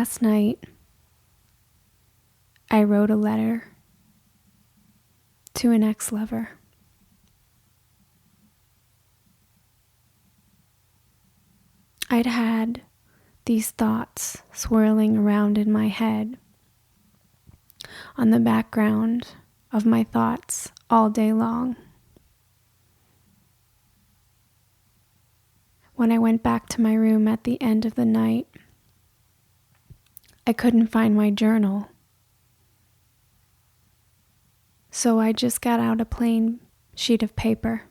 Last night, I wrote a letter to an ex-lover. I'd had these thoughts swirling around in my head on the background of my thoughts all day long. When I went back to my room at the end of the night, I couldn't find my journal. So I just got out a plain sheet of paper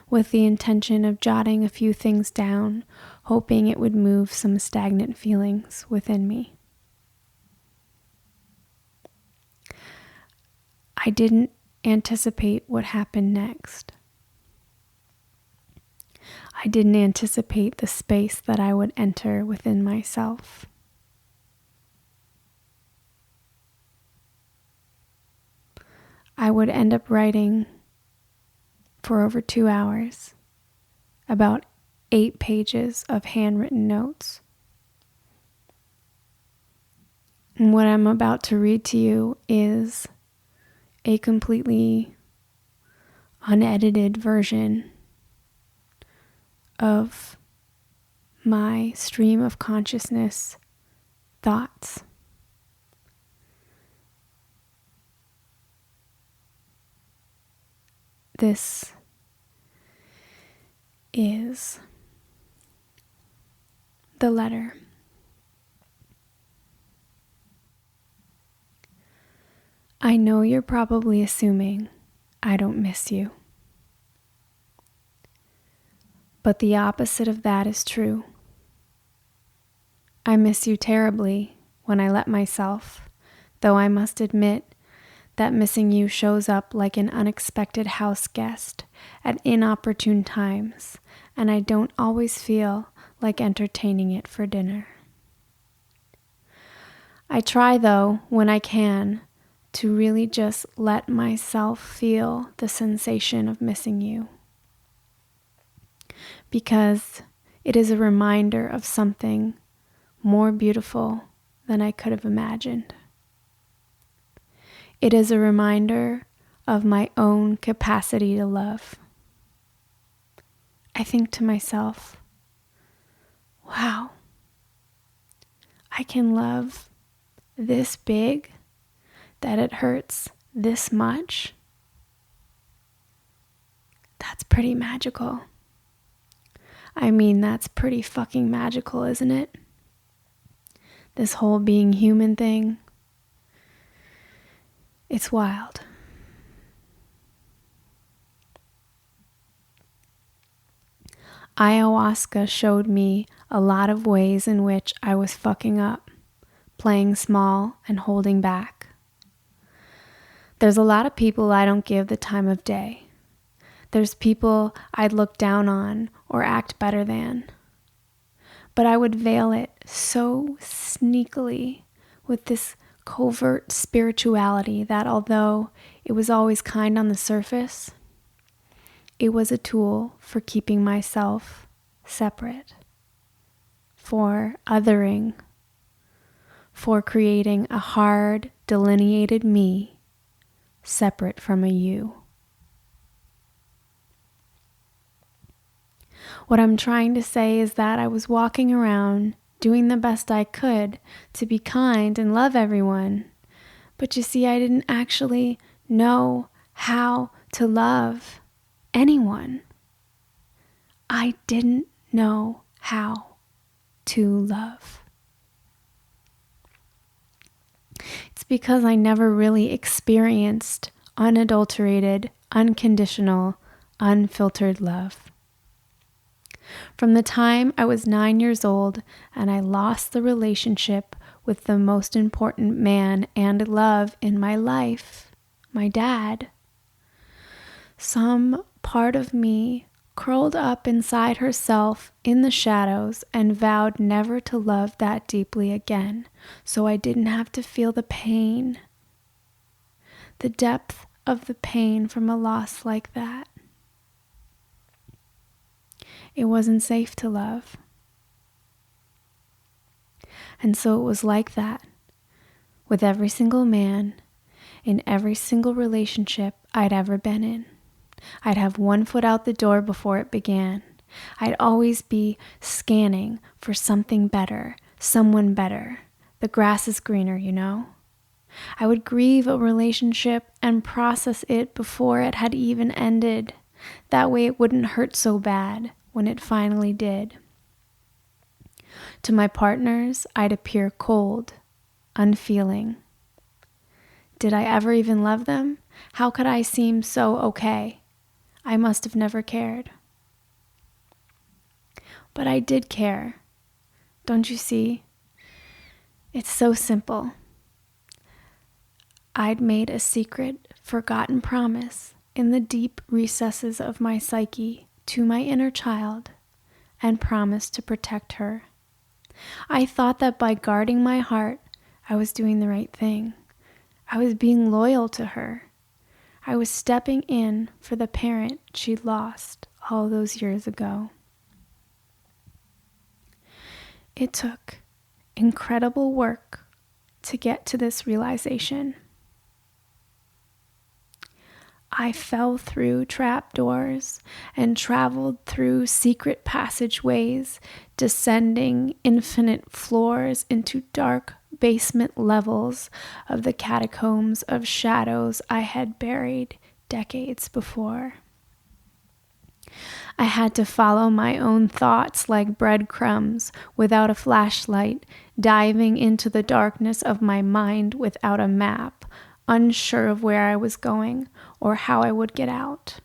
with the intention of jotting a few things down, hoping it would move some stagnant feelings within me. I didn't anticipate what happened next. I didn't anticipate the space that I would enter within myself. I would end up writing for over 2 hours, about 8 pages of handwritten notes. And what I'm about to read to you is a completely unedited version of my stream of consciousness thoughts. This is the letter. I know you're probably assuming I don't miss you. But the opposite of that is true. I miss you terribly when I let myself, though I must admit that missing you shows up like an unexpected house guest at inopportune times, and I don't always feel like entertaining it for dinner. I try, though, when I can, to really just let myself feel the sensation of missing you, because it is a reminder of something more beautiful than I could have imagined. It is a reminder of my own capacity to love. I think to myself, wow, I can love this big that it hurts this much. That's pretty magical. I mean, that's pretty fucking magical, isn't it? This whole being human thing. It's wild. Ayahuasca showed me a lot of ways in which I was fucking up, playing small and holding back. There's a lot of people I don't give the time of day. There's people I'd look down on or act better than. But I would veil it so sneakily with this covert spirituality that although it was always kind on the surface, it was a tool for keeping myself separate, for othering, for creating a hard, delineated me separate from a you. What I'm trying to say is that I was walking around doing the best I could to be kind and love everyone. But you see, I didn't actually know how to love anyone. I didn't know how to love. It's because I never really experienced unadulterated, unconditional, unfiltered love. From the time I was 9 years old and I lost the relationship with the most important man and love in my life, my dad, some part of me curled up inside herself in the shadows and vowed never to love that deeply again, so I didn't have to feel the pain, the depth of the pain from a loss like that. It wasn't safe to love. And so it was like that with every single man in every single relationship I'd ever been in. I'd have one foot out the door before it began. I'd always be scanning for something better, someone better. The grass is greener, you know? I would grieve a relationship and process it before it had even ended. That way it wouldn't hurt so bad when it finally did. To my partners, I'd appear cold, unfeeling. Did I ever even love them? How could I seem so okay? I must have never cared. But I did care. Don't you see? It's so simple. I'd made a secret, forgotten promise in the deep recesses of my psyche to my inner child and promised to protect her. I thought that by guarding my heart, I was doing the right thing. I was being loyal to her. I was stepping in for the parent she'd lost all those years ago. It took incredible work to get to this realization. I fell through trapdoors and traveled through secret passageways, descending infinite floors into dark basement levels of the catacombs of shadows I had buried decades before. I had to follow my own thoughts like breadcrumbs without a flashlight, diving into the darkness of my mind without a map, unsure of where I was going or how I would get out.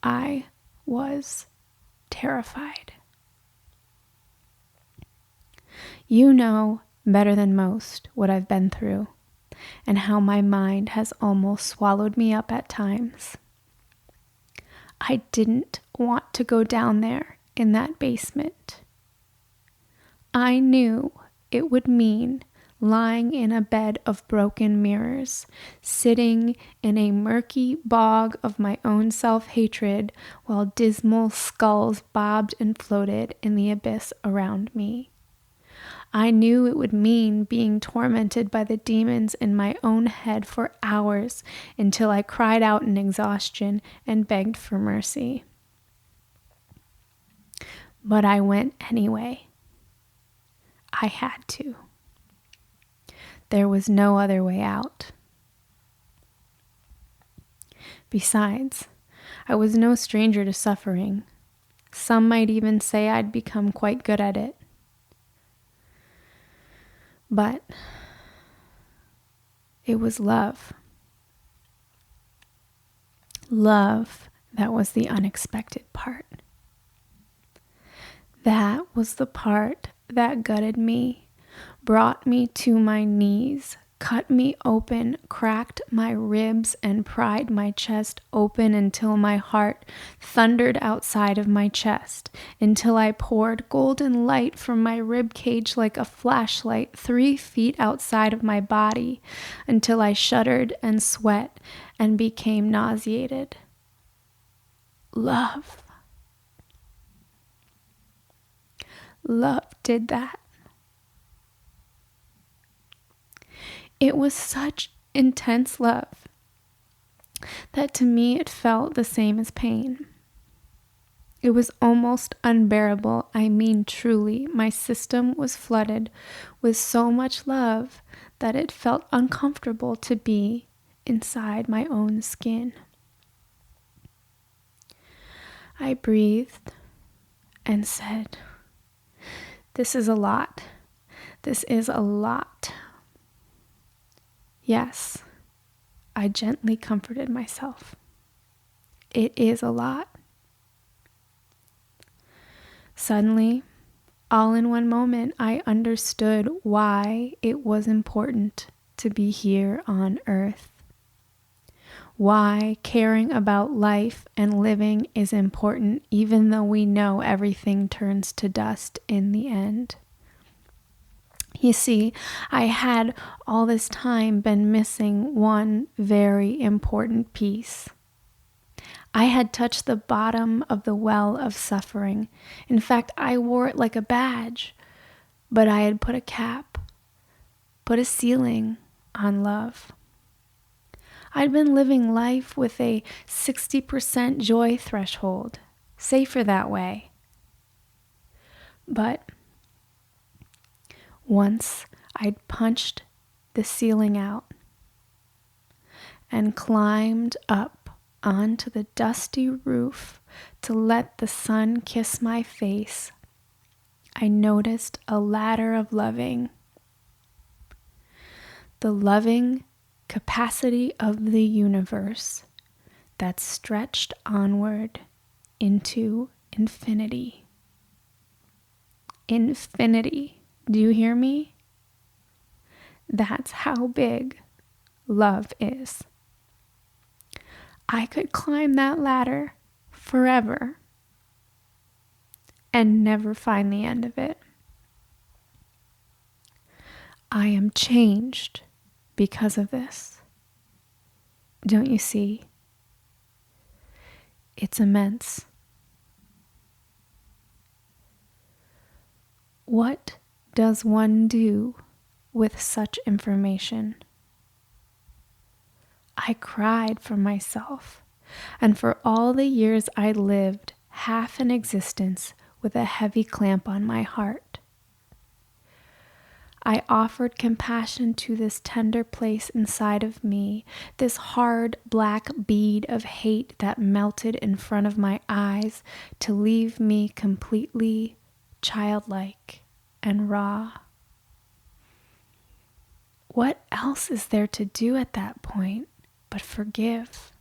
I was terrified. You know better than most what I've been through and how my mind has almost swallowed me up at times. I didn't want to go down there in that basement. I knew it would mean lying in a bed of broken mirrors, sitting in a murky bog of my own self-hatred while dismal skulls bobbed and floated in the abyss around me. I knew it would mean being tormented by the demons in my own head for hours until I cried out in exhaustion and begged for mercy. But I went anyway. I had to. There was no other way out. Besides, I was no stranger to suffering. Some might even say I'd become quite good at it. But it was love. Love that was the unexpected part. That was the part that gutted me, brought me to my knees, cut me open, cracked my ribs, and pried my chest open until my heart thundered outside of my chest, until I poured golden light from my rib cage like a flashlight 3 feet outside of my body, until I shuddered and sweat and became nauseated. Love. Love did that. It was such intense love that to me it felt the same as pain. It was almost unbearable. I mean, truly, my system was flooded with so much love that it felt uncomfortable to be inside my own skin. I breathed and said, "This is a lot. This is a lot." Yes, I gently comforted myself. It is a lot. Suddenly, all in one moment, I understood why it was important to be here on earth. Why caring about life and living is important, even though we know everything turns to dust in the end. You see, I had all this time been missing one very important piece. I had touched the bottom of the well of suffering. In fact, I wore it like a badge. But I had put a ceiling on love. I'd been living life with a 60% joy threshold, safer that way. But once I'd punched the ceiling out and climbed up onto the dusty roof to let the sun kiss my face, I noticed a ladder of loving. The loving capacity of the universe that stretched onward into infinity. Infinity. Do you hear me? That's how big love is. I could climb that ladder forever and never find the end of it. I am changed because of this. Don't you see? It's immense. What does one do with such information? I cried for myself and for all the years I lived half an existence with a heavy clamp on my heart. I offered compassion to this tender place inside of me, this hard black bead of hate that melted in front of my eyes to leave me completely childlike and raw. What else is there to do at that point but forgive?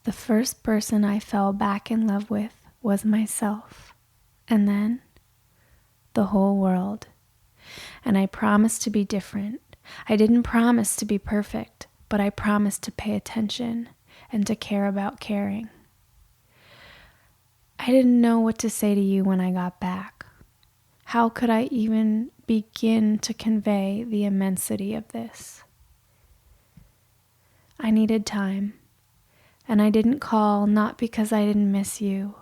The first person I fell back in love with was myself, and then the whole world. And I promised to be different. I didn't promise to be perfect, but I promised to pay attention and to care about caring. I didn't know what to say to you when I got back. How could I even begin to convey the immensity of this? I needed time, and I didn't call not because I didn't miss you,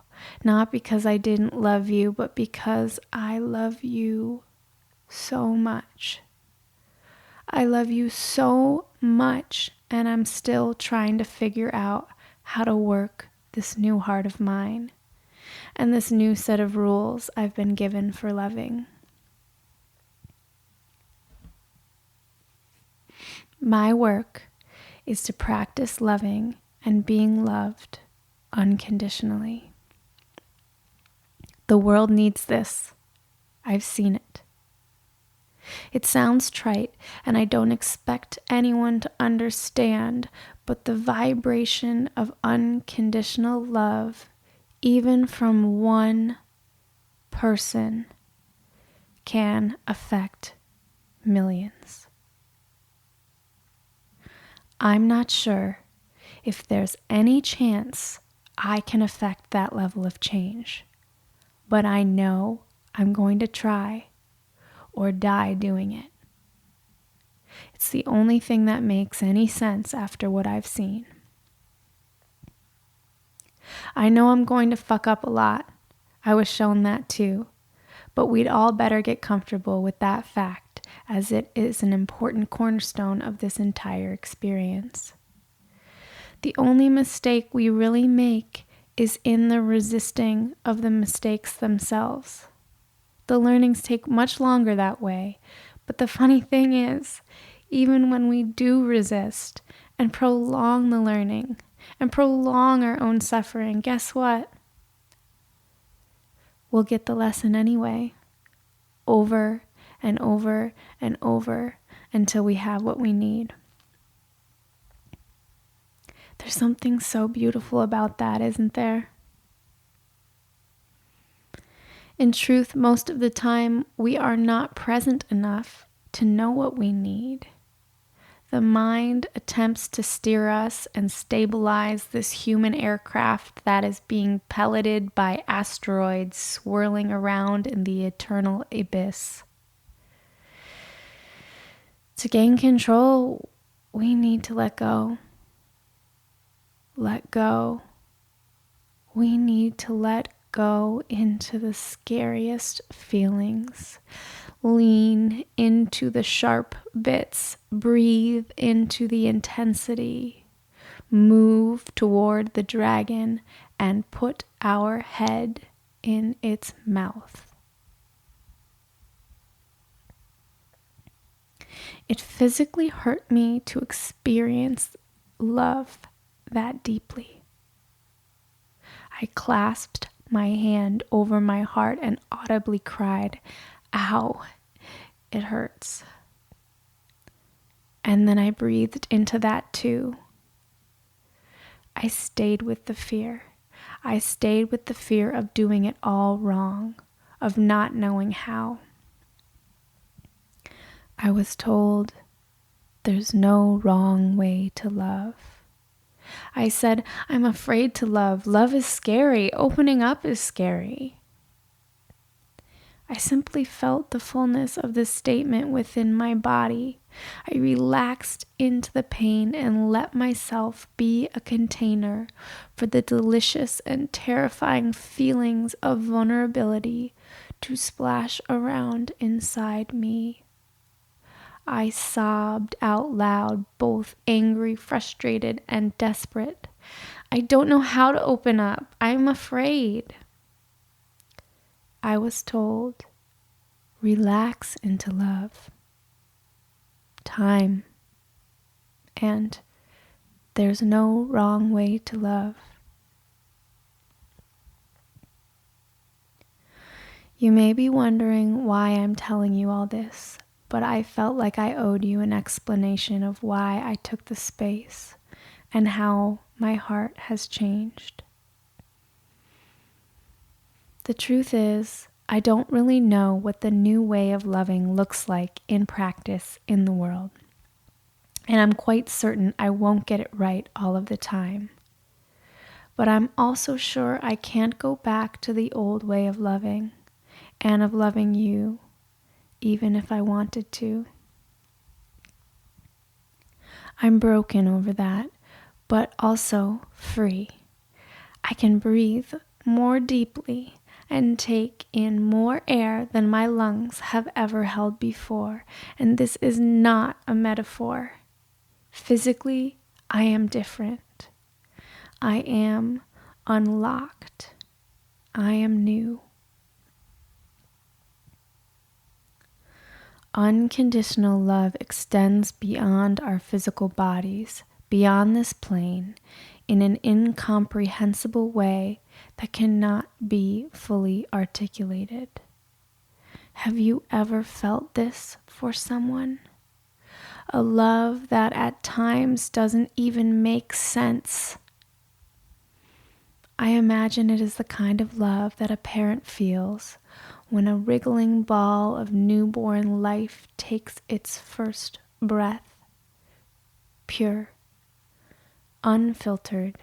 not because I didn't love you, but because I love you so much. I love you so much, and I'm still trying to figure out how to work this new heart of mine and this new set of rules I've been given for loving. My work is to practice loving and being loved unconditionally. The world needs this. I've seen it. It sounds trite, and I don't expect anyone to understand, but the vibration of unconditional love, even from one person, can affect millions. I'm not sure if there's any chance I can affect that level of change, but I know I'm going to try or die doing it. It's the only thing that makes any sense after what I've seen. I know I'm going to fuck up a lot. I was shown that too. But we'd all better get comfortable with that fact, as it is an important cornerstone of this entire experience. The only mistake we really make is in the resisting of the mistakes themselves. The learnings take much longer that way, but the funny thing is, even when we do resist and prolong the learning and prolong our own suffering, guess what? We'll get the lesson anyway, over and over and over until we have what we need. There's something so beautiful about that, isn't there? In truth, most of the time, we are not present enough to know what we need. The mind attempts to steer us and stabilize this human aircraft that is being pelleted by asteroids swirling around in the eternal abyss. To gain control, we need to let go. Let go. We need to let go into the scariest feelings. Lean into the sharp bits. Breathe into the intensity. Move toward the dragon and put our head in its mouth. It physically hurt me to experience love that deeply. I clasped my hand over my heart and audibly cried, "Ow, it hurts." And then I breathed into that too. I stayed with the fear. I stayed with the fear of doing it all wrong, of not knowing how. I was told there's no wrong way to love. I said, I'm afraid to love. Love is scary. Opening up is scary. I simply felt the fullness of this statement within my body. I relaxed into the pain and let myself be a container for the delicious and terrifying feelings of vulnerability to splash around inside me. I sobbed out loud, both angry, frustrated, and desperate. I don't know how to open up. I'm afraid. I was told, relax into love, time, and there's no wrong way to love. You may be wondering why I'm telling you all this, but I felt like I owed you an explanation of why I took the space and how my heart has changed. The truth is, I don't really know what the new way of loving looks like in practice in the world. And I'm quite certain I won't get it right all of the time. But I'm also sure I can't go back to the old way of loving and of loving you, even if I wanted to. I'm broken over that, but also free. I can breathe more deeply and take in more air than my lungs have ever held before. And this is not a metaphor. Physically, I am different. I am unlocked. I am new. Unconditional love extends beyond our physical bodies, beyond this plane, in an incomprehensible way that cannot be fully articulated. Have you ever felt this for someone? A love that at times doesn't even make sense. I imagine it is the kind of love that a parent feels when a wriggling ball of newborn life takes its first breath. Pure, unfiltered,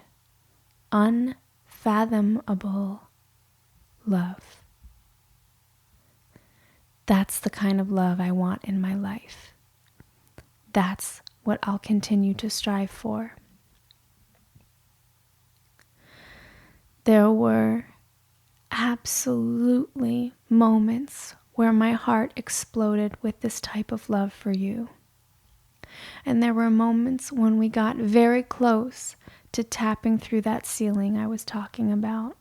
unfathomable love. That's the kind of love I want in my life. That's what I'll continue to strive for. There were absolutely moments where my heart exploded with this type of love for you. And there were moments when we got very close to tapping through that ceiling I was talking about.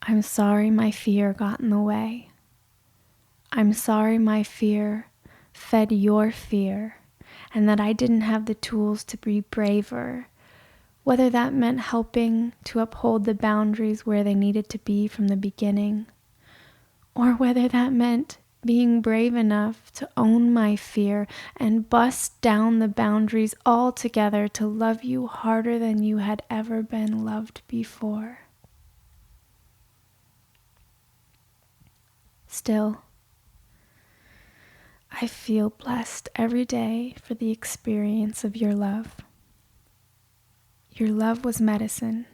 I'm sorry my fear got in the way. I'm sorry my fear fed your fear, and that I didn't have the tools to be braver, whether that meant helping to uphold the boundaries where they needed to be from the beginning, or whether that meant being brave enough to own my fear and bust down the boundaries altogether to love you harder than you had ever been loved before. Still, I feel blessed every day for the experience of your love. Your love was medicine.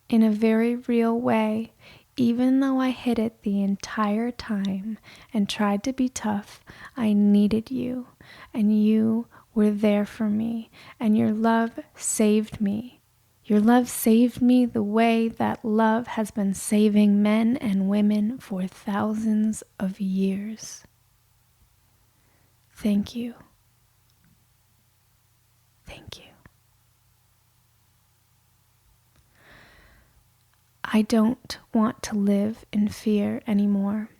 In a very real way, even though I hid it the entire time and tried to be tough, I needed you, and you were there for me, and your love saved me Your love saved me the way that love has been saving men and women for thousands of years. Thank you. Thank you. I don't want to live in fear anymore.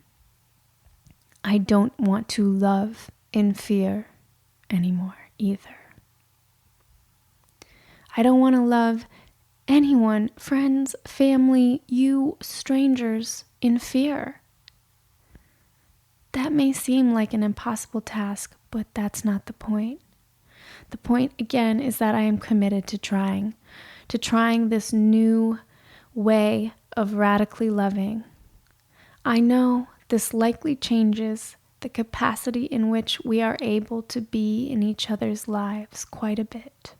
I don't want to love in fear anymore either. I don't want to love anyone, friends, family, you, strangers, in fear. That may seem like an impossible task, but that's not the point. The point, again, is that I am committed to trying this new way of radically loving. I know this likely changes the capacity in which we are able to be in each other's lives quite a bit.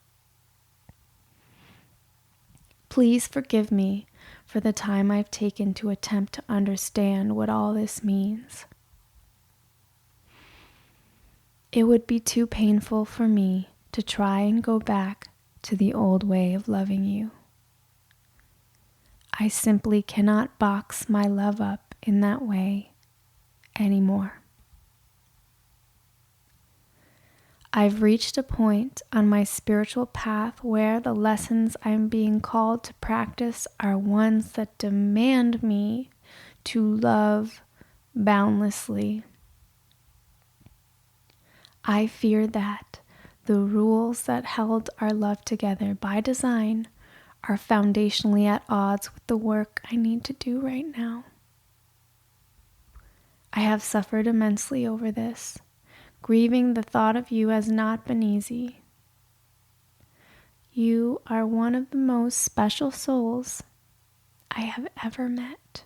Please forgive me for the time I've taken to attempt to understand what all this means. It would be too painful for me to try and go back to the old way of loving you. I simply cannot box my love up in that way anymore. I've reached a point on my spiritual path where the lessons I'm being called to practice are ones that demand me to love boundlessly. I fear that the rules that held our love together by design are foundationally at odds with the work I need to do right now. I have suffered immensely over this. Grieving the thought of you has not been easy. You are one of the most special souls I have ever met.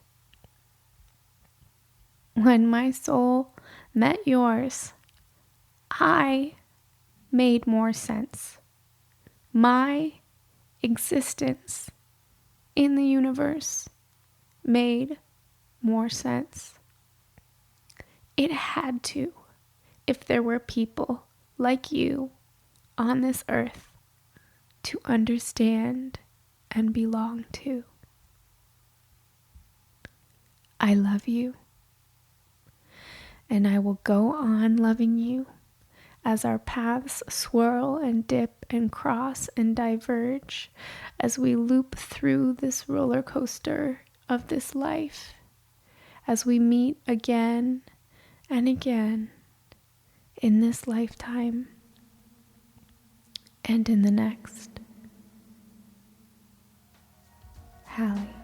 When my soul met yours, I made more sense. My existence in the universe made more sense. It had to, if there were people like you on this earth to understand and belong to. I love you, and I will go on loving you as our paths swirl and dip and cross and diverge as we loop through this roller coaster of this life, as we meet again and again in this lifetime and in the next. Hallie.